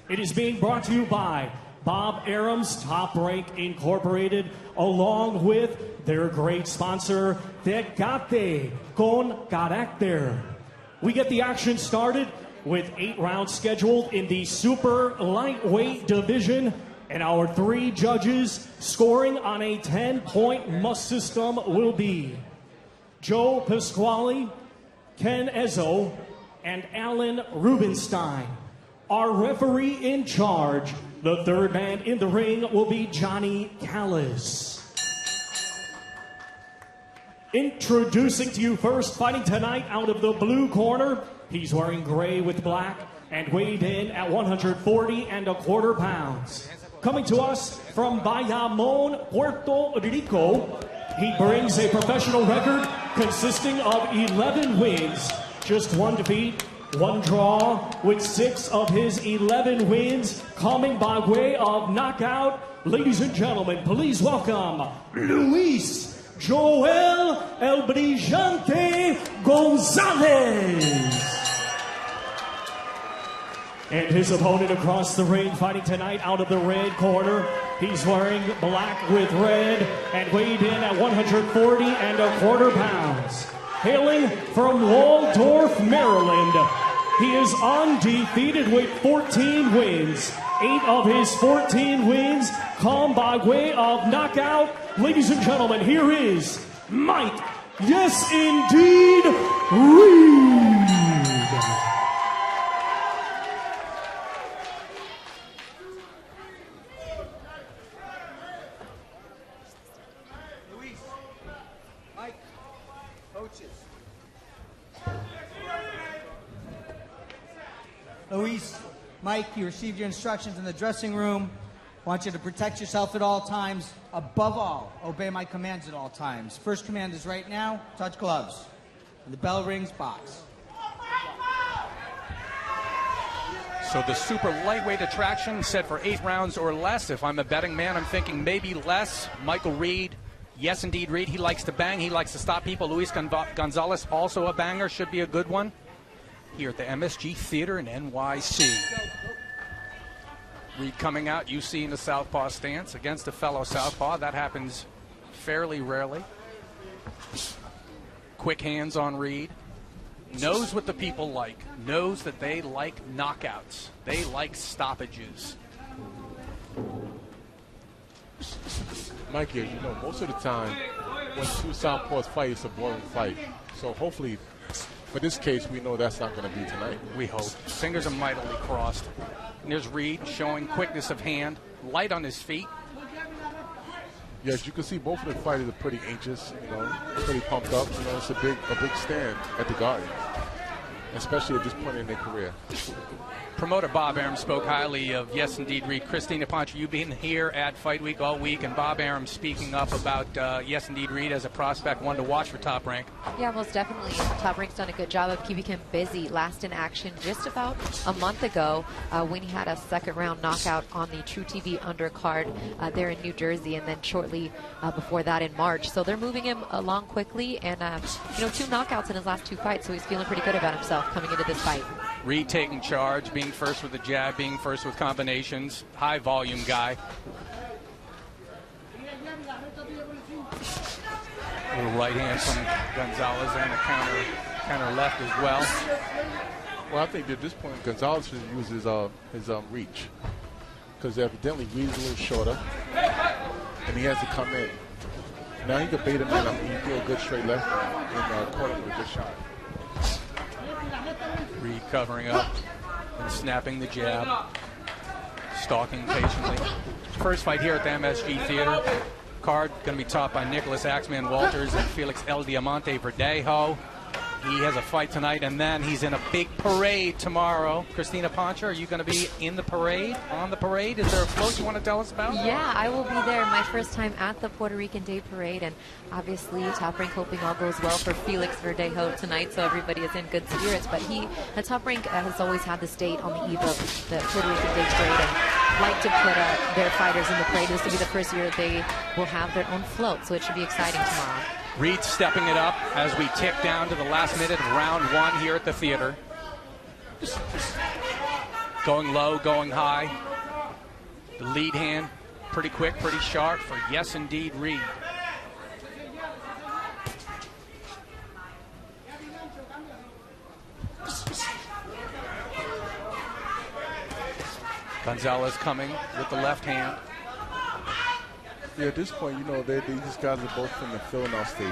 It is being brought to you by Bob Arum's Top Rank Incorporated, along with their great sponsor, Tecate con Carácter. We get the action started with 8 rounds scheduled in the super lightweight division, and our 3 judges scoring on a 10-point must system will be Joe Pasquale, Ken Ezzo, and Alan Rubenstein. Our referee in charge, the third man in the ring, will be Johnny Callis. Introducing to you first, fighting tonight out of the blue corner, he's wearing gray with black and weighed in at 140¼ pounds. Coming to us from Bayamon, Puerto Rico, he brings a professional record consisting of 11 wins, just 1 defeat, 1 draw, with 6 of his 11 wins coming by way of knockout. Ladies and gentlemen, please welcome Luis Joel El Brillante Gonzalez. And his opponent across the ring, fighting tonight out of the red corner. He's wearing black with red and weighed in at 140¼ pounds. Hailing from Waldorf, Maryland, he is undefeated with 14 wins. 8 of his 14 wins come by way of knockout. Ladies and gentlemen, here is Mike, yes indeed, Reed. Luis, Mike, coaches. Luis, Mike, you received your instructions in the dressing room. I want you to protect yourself at all times. Above all, obey my commands at all times. First command is right now, touch gloves. When the bell rings, box. So the super lightweight attraction set for 8 rounds or less. If I'm a betting man, I'm thinking maybe less. Michael Reed, yes indeed Reed, he likes to bang, he likes to stop people. Luis Gonzalez, also a banger, should be a good one. Here at the MSG Theater in NYC. Reed coming out, you see in the southpaw stance against a fellow southpaw. That happens fairly rarely. Quick hands on Reed. Knows what the people like. Knows that they like knockouts. They like stoppages. Mikey, as you know, most of the time when 2 southpaws fight, it's a boring fight. So hopefully, for this case, we know that's not going to be tonight. We hope. Fingers are mightily crossed. And there's Reed showing quickness of hand, light on his feet. Yes, you can see both of the fighters are pretty anxious, pretty pumped up. It's a big stand at the Garden, especially at this point in their career. Promoter Bob Arum spoke highly of Yes Indeed Reed. Christina Pancha, you've been here at Fight Week all week, and Bob Arum speaking up about Yes Indeed Reed as a prospect, one to watch for Top Rank. Yeah, most definitely. Top Rank's done a good job of keeping him busy. Last in action just about a month ago when he had a second-round knockout on the True TV undercard there in New Jersey, and then shortly before that in March. So they're moving him along quickly, and 2 knockouts in his last 2 fights, so he's feeling pretty good about himself coming into this fight. Reed taking charge, being first with the jab, being first with combinations. High volume guy. Little right hand from Gonzalez and a counter left as well. Well, I think at this point, Gonzalez should use his reach, because evidently Reed's a little shorter, and he has to come in. Now he can bait him in. He can do a good straight left and caught him with a good shot. Reed covering up and snapping the jab, stalking patiently. First fight here at the MSG Theater. Card going to be topped by Nicholas Axeman Walters and Felix El Diamante Verdejo. He has a fight tonight, and then he's in a big parade tomorrow. Christina Pancha, are you going to be in the parade, on the parade? Is there a float you want to tell us about? Yeah, I will be there. My first time at the Puerto Rican Day Parade, and obviously Top Rank hoping all goes well for Felix Verdejo tonight, so everybody is in good spirits. But the Top Rank has always had this date on the eve of the Puerto Rican Day Parade, and like to put their fighters in the parade. This will be the first year that they will have their own float, so it should be exciting tomorrow. Reed stepping it up as we tick down to the last minute of round 1 here at the theater. Going low, going high. The lead hand, pretty quick, pretty sharp for Yes Indeed Reed. Gonzalez coming with the left hand. Yeah, at this point, you know, these guys are both from the fill-out stage.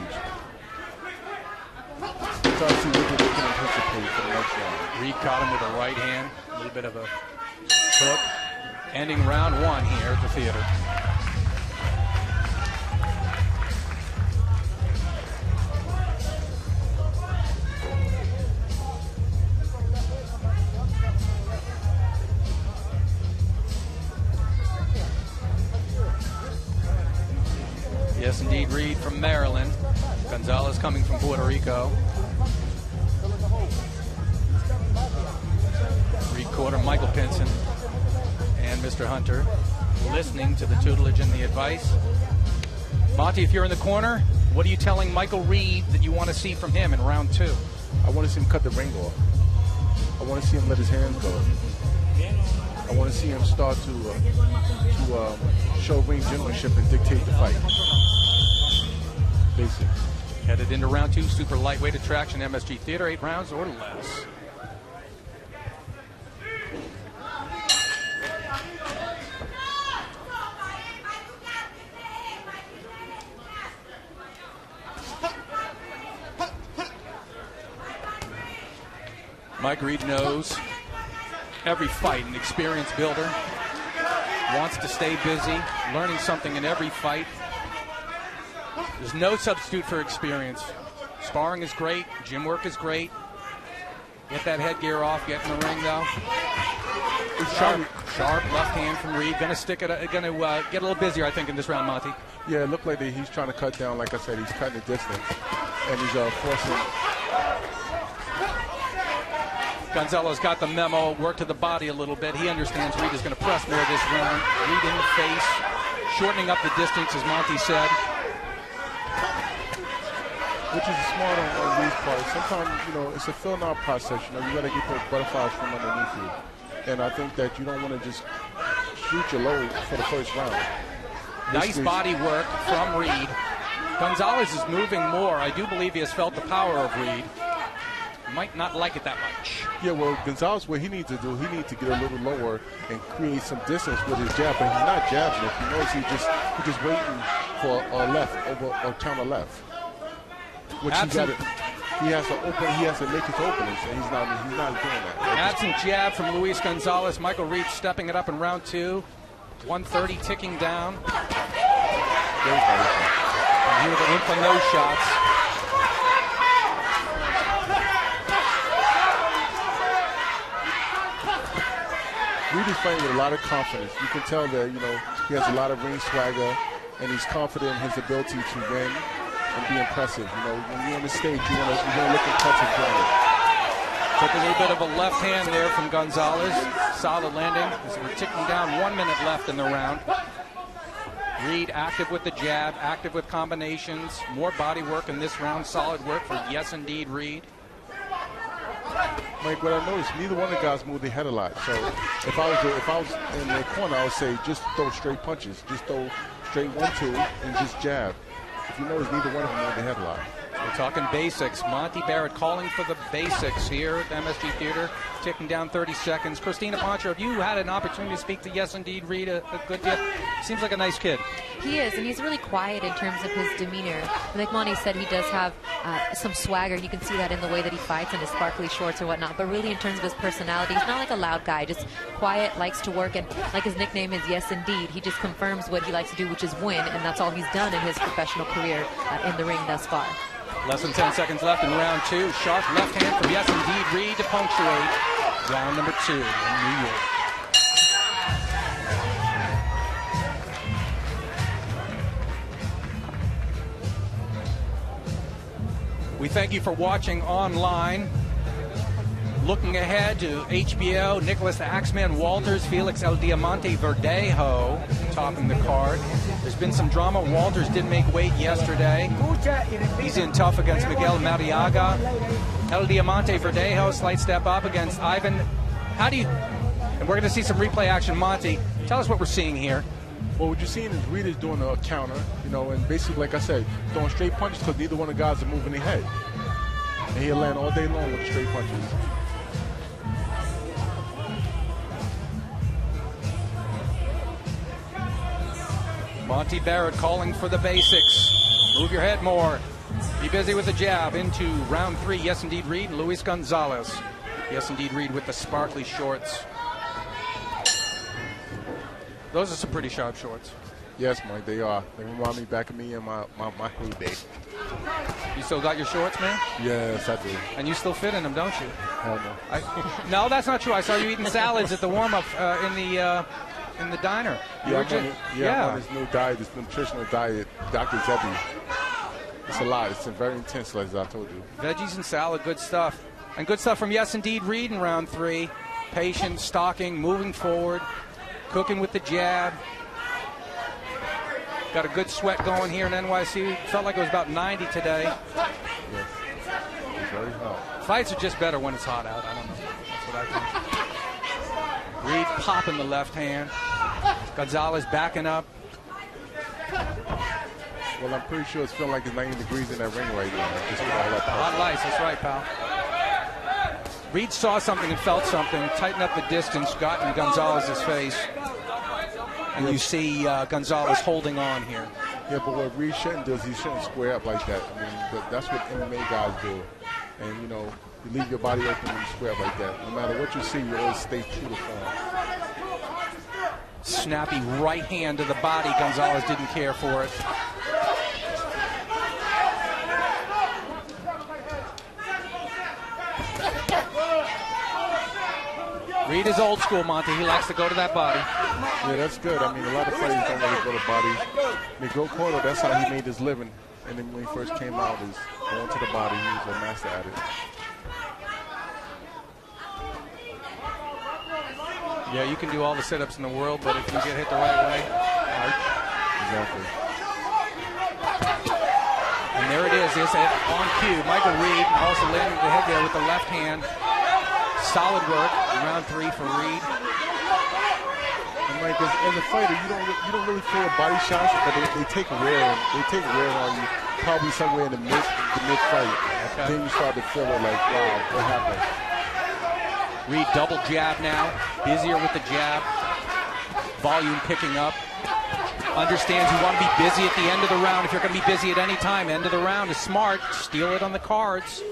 Try to see what they can anticipate for the next round. Reed caught him with a right hand, a little bit of a hook. Ending round 1 here at the theater. Yes, indeed, Reed from Maryland. Gonzalez coming from Puerto Rico. Reed Quarter, Michael Pinson, and Mr. Hunter listening to the tutelage and the advice. Monty, if you're in the corner, what are you telling Michael Reed that you want to see from him in round 2? I want to see him cut the ring off. I want to see him let his hands go. I want to see him start to show ring generalship and dictate the fight. Basics. Headed into round 2, super lightweight attraction, MSG Theater, 8 rounds or less. Mike Reed knows every fight, an experienced builder, wants to stay busy, learning something in every fight. There's no substitute for experience. Sparring is great, gym work is great. Get that headgear off, get in the ring though. Sharp left hand from Reed. Gonna stick it. Gonna get a little busier, I think, in this round, Monty. Yeah, it looked like he's trying to cut down. Like I said, he's cutting the distance, and he's forcing. Gonzalez got the memo, worked to the body a little bit. He understands Reed is going to press more this round. Reed in the face, shortening up the distance, as Monty said. Which is smart on Reed's part. Sometimes, you know, it's a filling out process. You know, you got to get those butterflies from underneath you. And I think that you don't want to just shoot your load for the first round. Nice body work from Reed. Gonzalez is moving more. I do believe he has felt the power of Reed. Might not like it that much. Yeah, well, Gonzalez, what he needs to do, he needs to get a little lower and create some distance with his jab. But he's not jabbing it. He knows he's just waiting for a left over or counter left. Which he has to make his openings, and he's not doing that. Absent jab from Luis Gonzalez. Michael Reed stepping it up in round 2. 130 ticking down. Very funny. And here the ink on those shots. Reed is fighting with a lot of confidence. You can tell that, you know, he has a lot of ring swagger, and he's confident in his ability to win and be impressive. You know, when you're on the stage, you want to look impressive doing it. Took a little bit of a left hand there from Gonzalez. Solid landing. As we're ticking down, 1 minute left in the round. Reed active with the jab, active with combinations. More body work in this round. Solid work for Yes Indeed Reed. Mike, what I noticed, neither one of the guys moved their head a lot. So if I was in their corner, I would say just throw straight punches. Just throw straight 1-2 and just jab. If you notice, neither one of them moved their head a lot. We're talking basics. Monty Barrett calling for the basics here at the MSG Theater. Ticking down 30 seconds. Christina Poncho, have you had an opportunity to speak to Yes Indeed Reed a good deal? Seems like a nice kid. He is, and he's really quiet in terms of his demeanor. Like Monty said, he does have some swagger. You can see that in the way that he fights and his sparkly shorts or whatnot. But really, in terms of his personality, he's not like a loud guy. Just quiet, likes to work, and like his nickname is Yes Indeed. He just confirms what he likes to do, which is win, and that's all he's done in his professional career in the ring thus far. Less than 10 seconds left in round 2. Sharp left hand from Yes Indeed Reed to punctuate round number 2 in New York. We thank you for watching online. Looking ahead to HBO, Nicholas the Axeman Walters, Felix El Diamante Verdejo topping the card. There's been some drama. Walters did make weight yesterday. He's in tough against Miguel Mariaga. El Diamante Verdejo, slight step up against Ivan. How do And we're going to see some replay action. Monty, tell us what we're seeing here. Well, what you're seeing is Reed is doing a counter, you know, and basically, like I said, throwing straight punches because neither one of the guys are moving their head. And he'll land all day long with straight punches. Monty Barrett calling for the basics. Move your head more. Be busy with the jab. Into round 3, Yes Indeed Reed, Luis Gonzalez. Yes Indeed Reed with the sparkly shorts. Those are some pretty sharp shorts. Yes, Mike, they are. They remind me back of me in my heyday. You still got your shorts, man? Yes, I do. And you still fit in them, don't you? Hell no. No, that's not true. I saw you eating salads at the warm-up in the diner. I'm on this new diet, this nutritional diet, Dr. Zebby. It's a lot. It's very intense, as I told you. Veggies and salad, good stuff. And good stuff from Yes Indeed Reed in round 3. Patient, stalking, moving forward, cooking with the jab. Got a good sweat going here in NYC. Felt like it was about 90 today. Yes. It's very hot. Fights are just better when it's hot out. I don't know. That's what I think. Reed popping the left hand. Gonzalez backing up. Well, I'm pretty sure it's feeling like it's 90 degrees in that ring right now. Just all that Hot lights, that's right, pal. Reed saw something and felt something. Tighten up the distance, got in Gonzalez's face. And you see Gonzalez holding on here. Yeah, but what Reed shouldn't do is he shouldn't square up like that. I mean, that's what MMA guys do. And, you know, you leave your body open when you square up like that. No matter what you see, you always stay true to form. Snappy right hand to the body. Gonzalez didn't care for it. Reed is old school, Monty. He likes to go to that body. Yeah, that's good. I mean, a lot of fighters don't really go to body. Miguel Cotto, that's how he made his living. And then when he first came out, is going to the body. He was a master at it. Yeah, you can do all the sit-ups in the world, but if you get hit the right way. Exactly. And there it is. It's on cue. Michael Reed also landing the head there with the left hand. Solid work. Round 3 for Reed. And like as a fighter, you don't really feel body shots, but they take wear. They take wear on you. Probably somewhere in the mid fight. Okay. Then you start to feel it like, wow, what happened? Reed double jab now. Busier with the jab. Volume picking up. Understands you want to be busy at the end of the round. If you're going to be busy at any time, end of the round is smart. Steal it on the cards.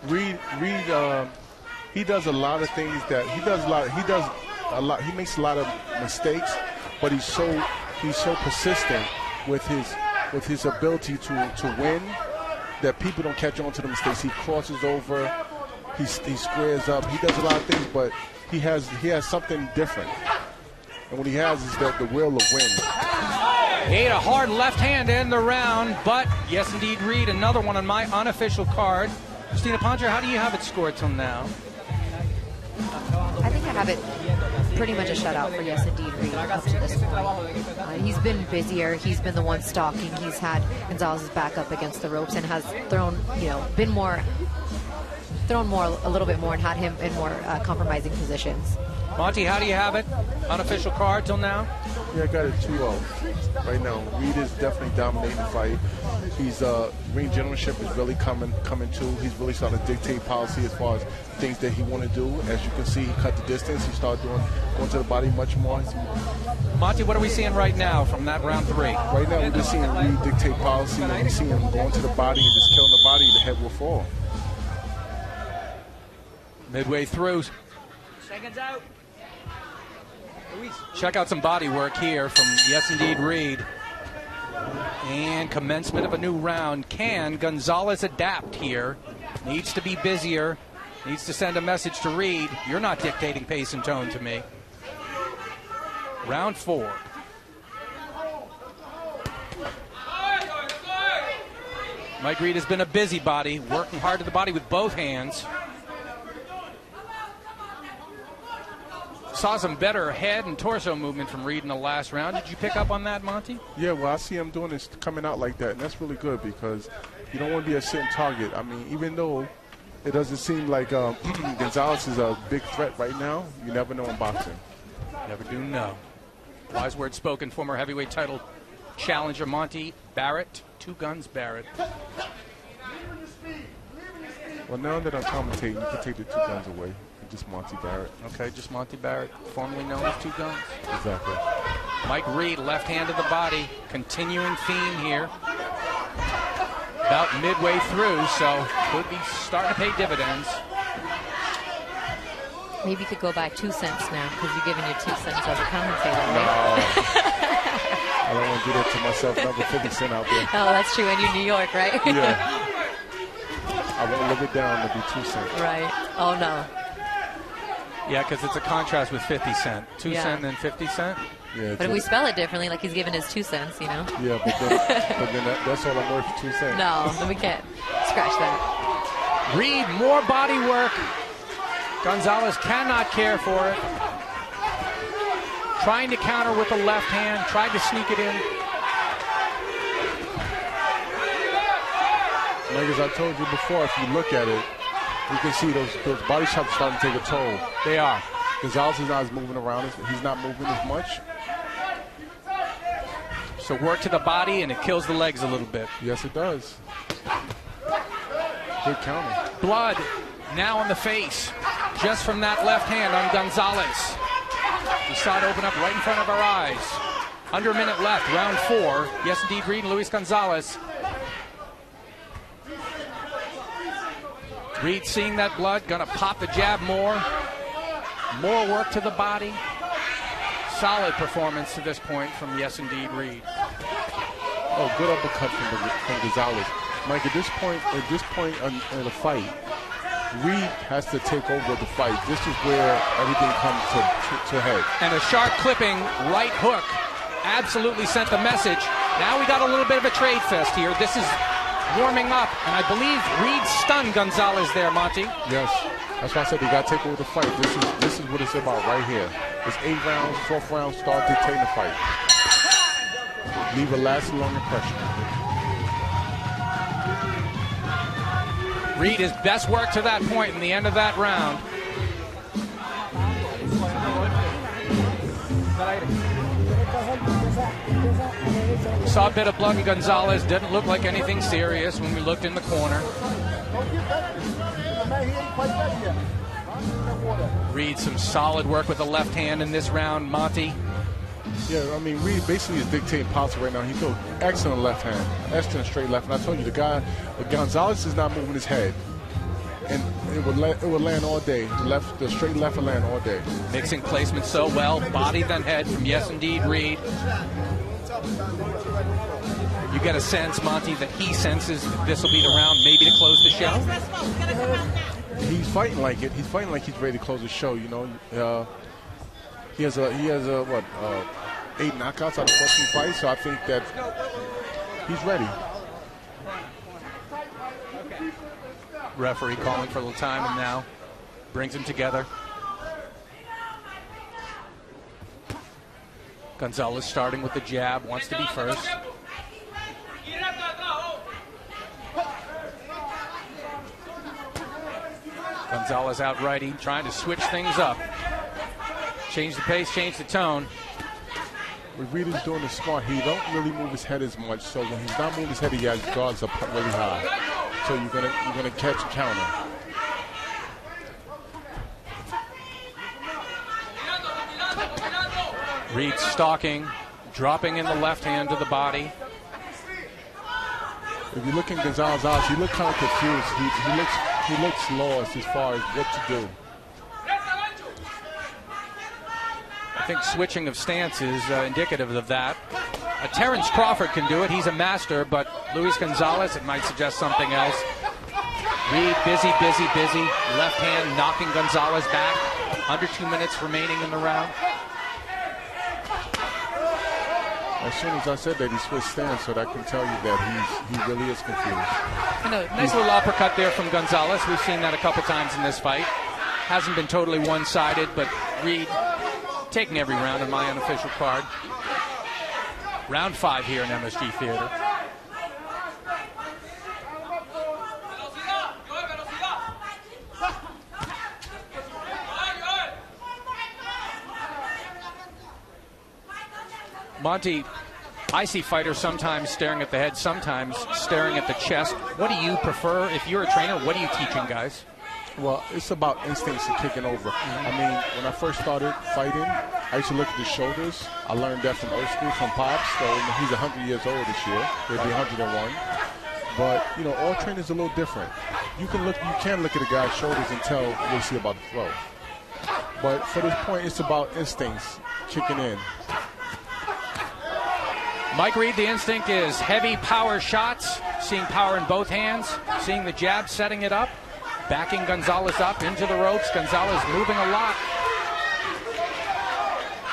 Reed, he does a lot of things that he makes a lot of mistakes, but he's so persistent with his ability to win that people don't catch on to the mistakes. He crosses over, he squares up, he does a lot of things, but he has something different. And what he has is the will to win. He ate a hard left hand to end the round, but Yes Indeed Reed, another one on my unofficial card. Christina Poncher, how do you have it scored till now? I think I have it pretty much a shutout for Yes Indeed Reed up to this point. He's been busier. He's been the one stalking. He's had Gonzalez's back up against the ropes and has thrown a little bit more and had him in more compromising positions. Monty, how do you have it? Unofficial card till now? Yeah, I got it 2-0 right now. Reed is definitely dominating the fight. He's ring generalship is really coming to. He's really starting to dictate policy as far as things that he want to do. As you can see, he cut the distance. He started going to the body much more. Monty, what are we seeing right now from that round 3? Right now, we're just seeing Reed dictate policy, and we're seeing him going to the body and just killing the body. The head will fall. Midway through. Seconds out. Check out some body work here from Yes Indeed Reed. And commencement of a new round. Can Gonzalez adapt here? Needs to be busier. Needs to send a message to Reed. You're not dictating pace and tone to me. Round 4. Mike Reed has been a busybody, working hard to the body with both hands. saw some better head and torso movement from Reed in the last round. Did you pick up on that, Monty? Yeah, well, I see him doing this, coming out like that, and that's really good because you don't want to be a sitting target. I mean, even though it doesn't seem like Gonzalez is a big threat right now, you never know in boxing. Never do know. Wise words spoken, former heavyweight title challenger Monty Barrett. Two Guns Barrett. Well, now that I'm commentating, you can take the 2 guns away. Just Monty Barrett. Okay, just Monty Barrett, formerly known as 2 Guns. Exactly. Mike Reed, left hand to the body. Continuing theme here. About midway through, so could be starting to pay dividends. Maybe you could go by 2 cents now because you're giving your 2 cents as a commentator, right? I don't want to do that to myself. Another 50 cent out there. Oh, that's true. And you're New York, right? Yeah. I won't live it down to be 2 cents. Right. Oh, no. Yeah, because it's a contrast with 50 cent. 2 Yeah. cent and 50 cent. Yeah, But if we spell it differently, like he's giving his 2 cents, you know? Yeah, but then that's all I'm worth for 2 cents. No, then we can't scratch that. Reed, more body work. Gonzalez cannot care for it. Trying to counter with the left hand, tried to sneak it in. Like as I told you before, if you look at it, you can see those body shots starting to take a toll. They are. Gonzalez is not moving around. He's not moving as much. So work to the body, and it kills the legs a little bit. Yes, it does. Good counter. Blood now on the face, just from that left hand on Gonzalez. We saw it open up right in front of our eyes. Under a minute left, round 4. Yes, indeed, Reed and Luis Gonzalez. Reed seeing that blood, gonna pop the jab more. More work to the body. Solid performance to this point from Yes, indeed, Reed. Oh, good uppercut from Gonzalez. Mike, at this point in the fight, Reed has to take over the fight. This is where everything comes to head. And a sharp clipping right hook absolutely sent the message. Now we got a little bit of a trade fest here. This is warming up, and I believe Reed stunned Gonzalez there, Monty. Yes, that's why I said they got to take over the fight. This is what it's about right here. It's 8 rounds, 4th round, start dictating the fight. Leave a lasting long impression. Reed, his best work to that point in the end of that round. Saw a bit of blood in Gonzalez. Didn't look like anything serious when we looked in the corner. Reed, some solid work with the left hand in this round, Monty. Yeah, I mean, Reed basically is dictating policy right now. He throws excellent left hand, excellent straight left. And I told you, Gonzalez is not moving his head. And it would land all day. The straight left will land all day. Mixing placement so well. Body then head from Yes, indeed, Reed. You get a sense, Monty, that he senses that this will be the round maybe to close the show? He's fighting like it. He's fighting like he's ready to close the show, you know. He has 8 knockouts out of 14 fights, so I think that he's ready. Referee calling for a little time, and now brings them together. Gonzalez starting with the jab, wants to be first. Gonzalez out righty, trying to switch things up. Change the pace, change the tone. What Reed is doing is smart. He don't really move his head as much, so when he's not moving his head, he has guards up really high. So you're gonna catch a counter. Reed stalking, dropping in the left hand to the body. If you look in Gonzalez's eyes, he looks kind of confused. He looks lost as far as what to do. I think switching of stance is indicative of that. Terrence Crawford can do it. He's a master, but Luis Gonzalez, it might suggest something else. Reed, busy. Left hand knocking Gonzalez back. Under 2 minutes remaining in the round. As soon as I said that, he switched stance, so that can tell you that he really is confused. And a nice little uppercut there from Gonzalez. We've seen that a couple times in this fight. Hasn't been totally one-sided, but Reed taking every round on my unofficial card. Round 5 here in MSG Theater. Monty, I see fighters sometimes staring at the head, sometimes staring at the chest. What do you prefer? If you're a trainer, what are you teaching guys? Well, it's about instincts and kicking over. I mean, when I first started fighting, I used to look at the shoulders. I learned that from old school, from Pops. So he's 100 years old this year. He'll be 101. But, you know, all trainers are a little different. You can look at a guy's shoulders and tell what you see about the throw. But for this point, it's about instincts kicking in. Mike Reed, the instinct is heavy power shots, seeing power in both hands, seeing the jab, setting it up, backing Gonzalez up into the ropes. Gonzalez moving a lot,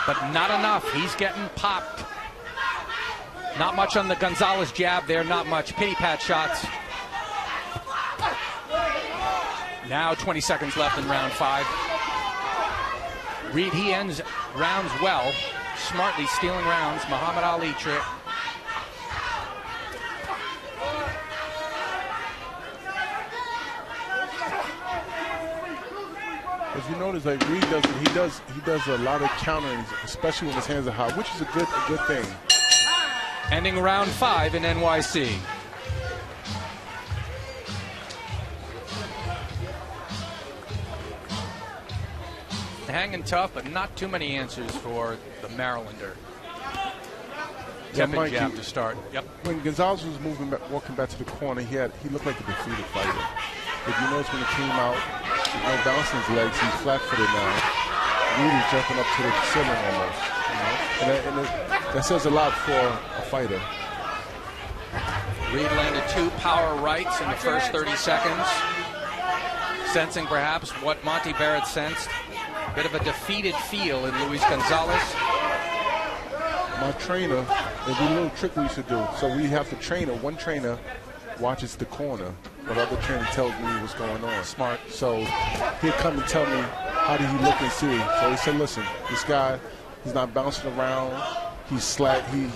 but not enough. He's getting popped. Not much on the Gonzalez jab there, not much. Pity pat shots. Now 20 seconds left in round 5. Reed, he ends rounds well. Smartly stealing rounds. Muhammad Ali trick. As you notice, like Reed he does a lot of countering, especially when his hands are high, which is a good thing. Ending round 5 in NYC. Hanging tough, but not too many answers for the Marylander. Tepid jab to start. Yep. When Gonzalez was walking back to the corner, he looked like a defeated fighter. If you notice when he came out, there's no bouncing his legs. He's flat-footed now. Reed is jumping up to the ceiling almost. You know? And that says a lot for a fighter. Reed landed 2 power rights in the first 30 seconds. Sensing perhaps what Monty Barrett sensed. Bit of a defeated feel in Luis Gonzalez. My trainer, there's a little trick we used to do. So we have the trainer, one trainer watches the corner, but the other trainer tells me what's going on. Smart. So he'll come and tell me how did he look and see. So he said, listen, this guy, he's not bouncing around. He's slouching in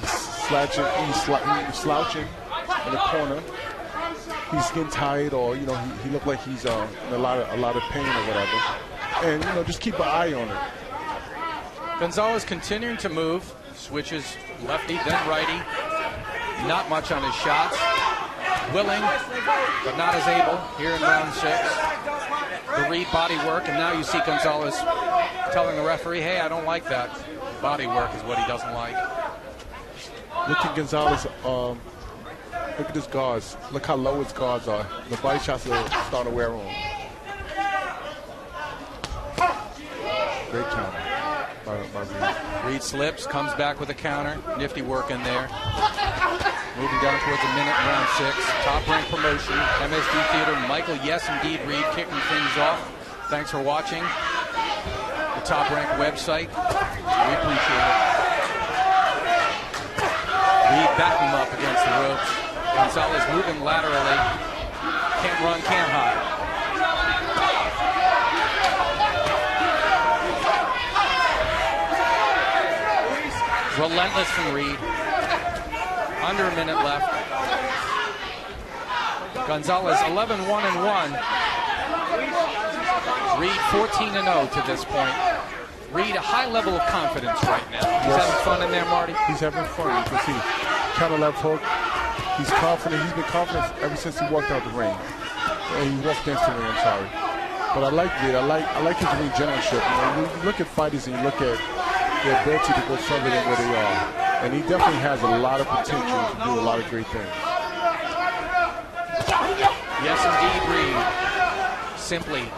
the corner. He's getting tired, or you know, he looked like he's in a lot of pain or whatever. And you know, just keep an eye on it. Gonzalez continuing to move, switches lefty then righty. Not much on his shots. Willing, but not as able here in round 6. The Reed body work, and now you see Gonzalez telling the referee, "Hey, I don't like that. Body work is what he doesn't like." Look at Gonzalez. Look at his guards. Look how low his guards are. The body shots are starting to wear on. Great counter by Reed. Reed slips, comes back with a counter. Nifty work in there. Moving down towards a minute in round 6. Top Rank Promotion, MSG Theater. Michael, yes indeed, Reed kicking things off. Thanks for watching. The Top Rank website. We appreciate it. Reed backing him up against the ropes. Gonzalez moving laterally. Can't run, can't hide. Relentless from Reed. Under a minute left. Gonzalez 11-1-1. Reed 14-0 to this point. Reed, a high level of confidence right now. He's having fun in there, Marty. He's having fun. You can see counter left hook. He's confident. He's been confident ever since he walked out the ring. He walked into the ring. I'm sorry, but I like Reed. I like his ring generalship. You know, when you look at fighters and you look at their ability to go further than where they are. And he definitely has a lot of potential to do a lot of great things. Yes, indeed, Reed. Simply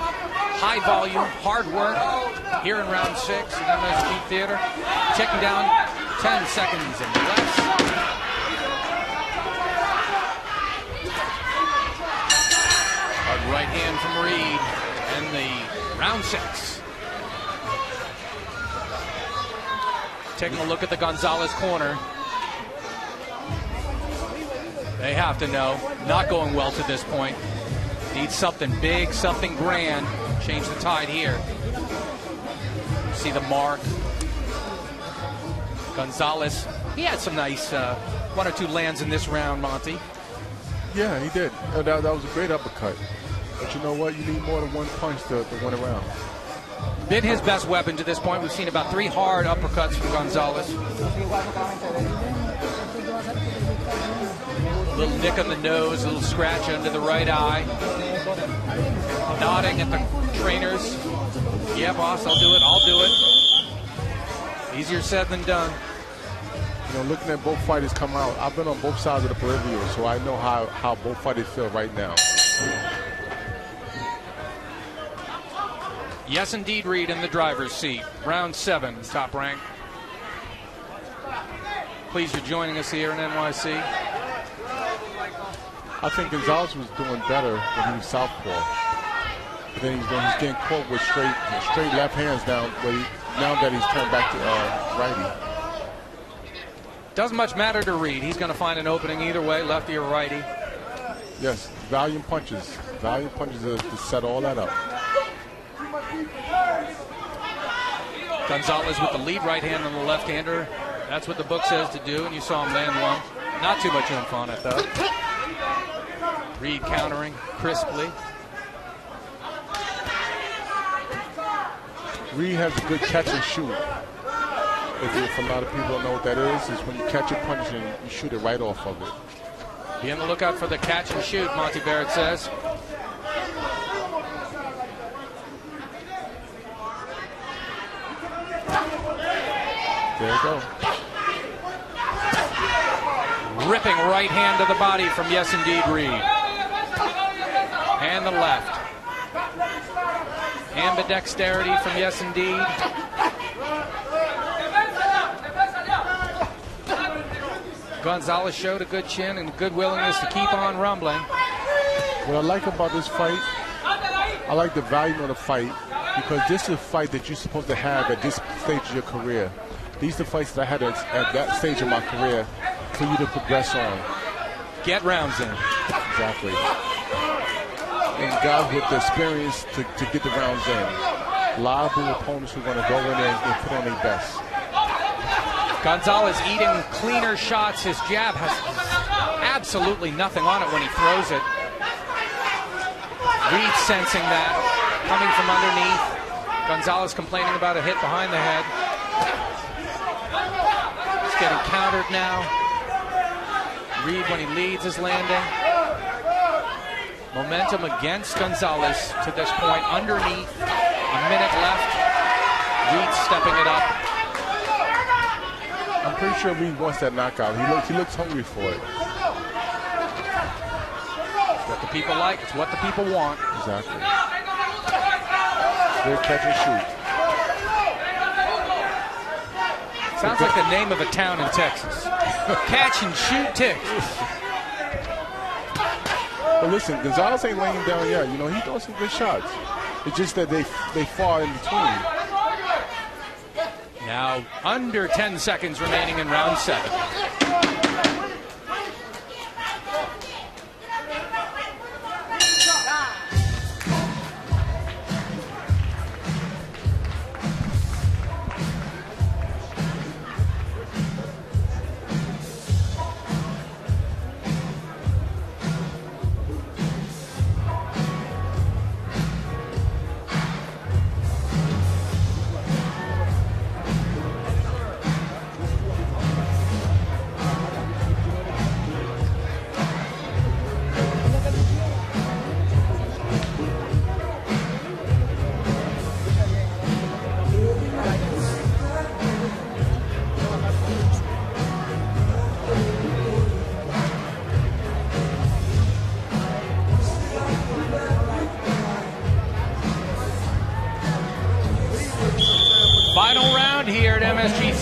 high volume, hard work here in round 6 in MSG Theater. Ticking down 10 seconds and less. Hard right hand from Reed in the round 6. Taking a look at the Gonzalez corner. They have to know. Not going well to this point. Needs something big, something grand. Change the tide here. See the mark. Gonzalez, he had some nice 1 or 2 lands in this round, Monty. Yeah, he did. That was a great uppercut. But you know what? You need more than one punch to win a round. Been his best weapon to this point. We've seen about 3 hard uppercuts from Gonzalez. A little nick on the nose, a little scratch under the right eye. Nodding at the trainers. Yeah, boss, I'll do it. Easier said than done. You know, looking at both fighters come out, I've been on both sides of the peripheral, so I know how both fighters feel right now. Yes, indeed, Reed in the driver's seat. Round 7, Top Rank. Pleased you're joining us here in NYC. I think Gonzalez was doing better when he was southpaw. But then he's getting caught with straight left hands now that he's turned back to righty. Doesn't much matter to Reed. He's going to find an opening either way, lefty or righty. Yes, volume punches. Volume punches to set all that up. Gonzalez with the lead right hand on the left-hander. That's what the book says to do, and you saw him land one. Not too much oomph on it, though. Reed countering crisply. Reed has a good catch and shoot. If a lot of people don't know what that is when you catch a punch and you shoot it right off of it. Be on the lookout for the catch and shoot, Monty Barrett says. There you go. Ripping right hand to the body from Yes Indeed Reed. And the left. Ambidexterity from Yes Indeed. Gonzalez showed a good chin and good willingness to keep on rumbling. What I like about this fight, I like the volume of the fight because this is a fight that you're supposed to have at this stage of your career. These are the fights that I had at that stage of my career for you to progress on. Get rounds in. Exactly. And guys with the experience to get the rounds in. Liable opponents who are going to go in there and put on their best. Gonzalez eating cleaner shots. His jab has absolutely nothing on it when he throws it. Reed sensing that, coming from underneath. Gonzalez complaining about a hit behind the head. He's getting countered now. Reed, when he leads, is landing. Momentum against Gonzalez to this point. Underneath, a minute left. Reed stepping it up. I'm pretty sure Reed wants that knockout. He looks hungry for it. It's what the people like. It's what the people want. Exactly. They're catch and shoot. Sounds like the name of a town in Texas. Catch and shoot Texas. But listen, Gonzalez ain't laying down yet. You know, he's throwing some good shots. It's just that they fall in between. Now, under 10 seconds remaining in round 7.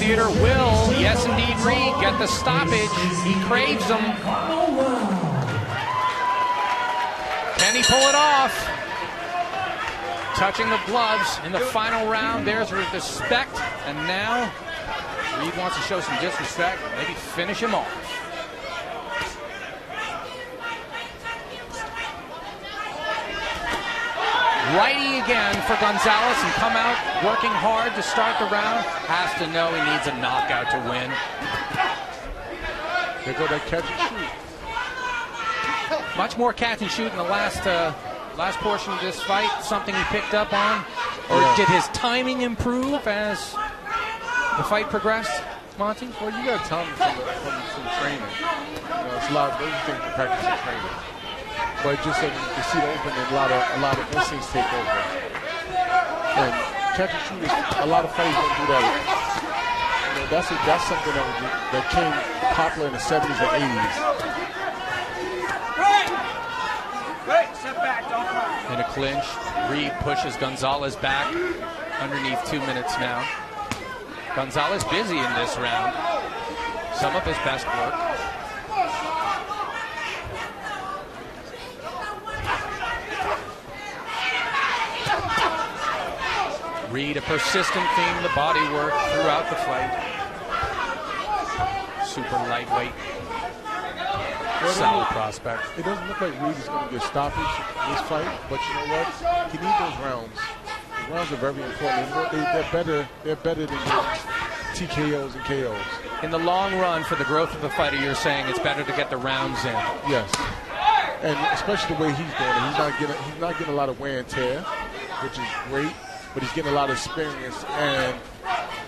Will, yes indeed, Reed get the stoppage. He craves them. Can he pull it off? Touching the gloves in the final round. There's respect. And now Reed wants to show some disrespect. Maybe finish him off. Righty again for Gonzalez and come out working hard to start the round. Has to know he needs a knockout to win. There go that catch and shoot. Much more catch and shoot in the last portion of this fight. Something he picked up on, or did his timing improve as the fight progressed, Monty? Well, you got time from training. You know, it's a lot of those things to practice and training. But just you see the open and a lot of instincts take over. And catch and shoot, a lot of fighters don't do that. You know, that's something that came popular in the 70s and 80s. Right, step back, don't cry. In a clinch, Reed pushes Gonzalez back underneath 2 minutes now. Gonzalez busy in this round. Some of his best work. Reed, a persistent theme, the body work throughout the fight. Super lightweight. Solid prospect. It doesn't look like Reed is going to get stoppage in this fight, but you know what? He needs those rounds. The rounds are very important. They're better than TKOs and KOs. In the long run, for the growth of the fighter, you're saying it's better to get the rounds in. Yes, and especially the way he's doing it. He's not getting a lot of wear and tear, which is great. But he's getting a lot of experience, and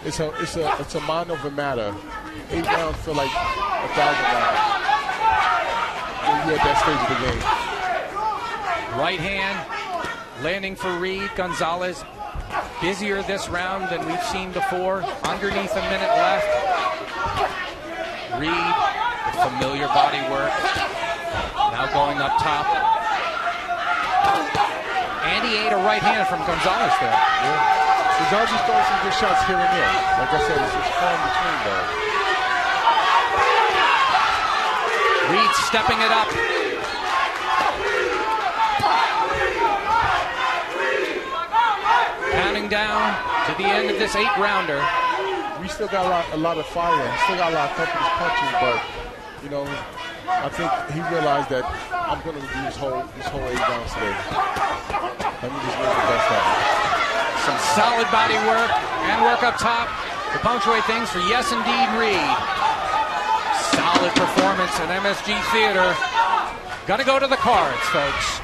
it's a mind over matter. 8 rounds feel like 1,000 rounds when you're at that stage of the game. Right hand landing for Reed. Gonzalez busier this round than we've seen before. Underneath a minute left. Reed with familiar body work. Now going up top. And he ate a right hand from Gonzalez there. Yeah. Gonzalez is throwing some good shots here and there. Like I said, it's just far in between though. Reed stepping it up. Counting down to the end of this 8-rounder. We still got a lot of fire. He still got a lot of confidence punches, but you know, I think he realized that I'm going to do this whole 8 rounds today. Let me just make the best out of it. Some solid body work and work up top to punctuate things for Yes Indeed Reed. Solid performance at MSG Theater. Got to go to the cards, folks.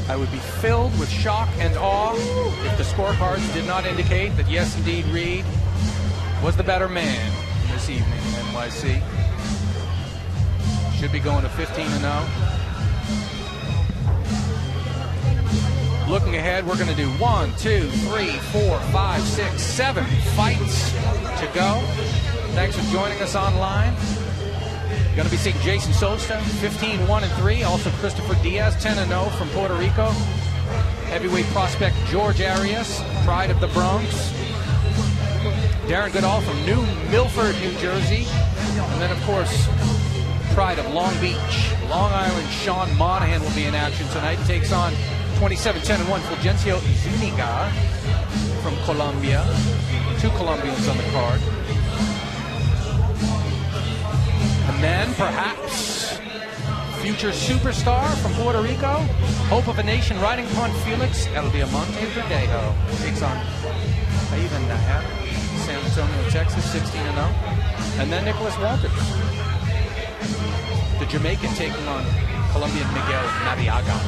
I would be filled with shock and awe if the scorecards did not indicate that Yes Indeed Reed was the better man this evening in NYC. Should be going to 15-0. Looking ahead, we're going to do 1, 2, 3, 4, 5, 6, 7 fights to go. Thanks for joining us online. Going to be seeing Jason Solsta, 15-1-3. Also Christopher Diaz, 10-0 from Puerto Rico. Heavyweight prospect George Arias, pride of the Bronx. Darren Goodall from New Milford, New Jersey. And then, of course, pride of Long Beach, Long Island, Sean Monahan will be in action tonight. Takes on 27-10-1 Fulgencio Zuniga from Colombia. 2 Colombians on the card. And then, perhaps, future superstar from Puerto Rico, hope of a nation riding upon Felix El Diamante Verdejo. Takes on Ivan Nayar, San Antonio, Texas, 16-0. And then Nicholas Walters, the Jamaican, taking on Colombian Miguel Nariaga.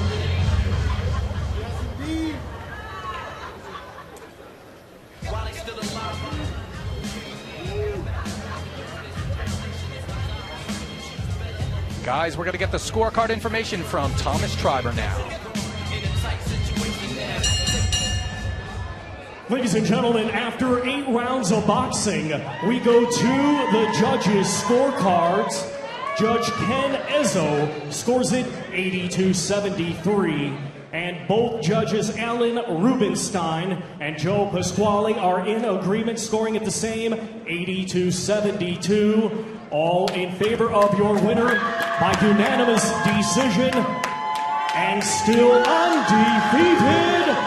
Guys, we're going to get the scorecard information from Thomas Triber now. Ladies and gentlemen, after 8 rounds of boxing, we go to the judges' scorecards. Judge Ken Ezzo scores it 82-73. And both judges, Alan Rubenstein and Joe Pasquale, are in agreement, scoring at the same 82-72. All in favor of your winner by unanimous decision. And still undefeated,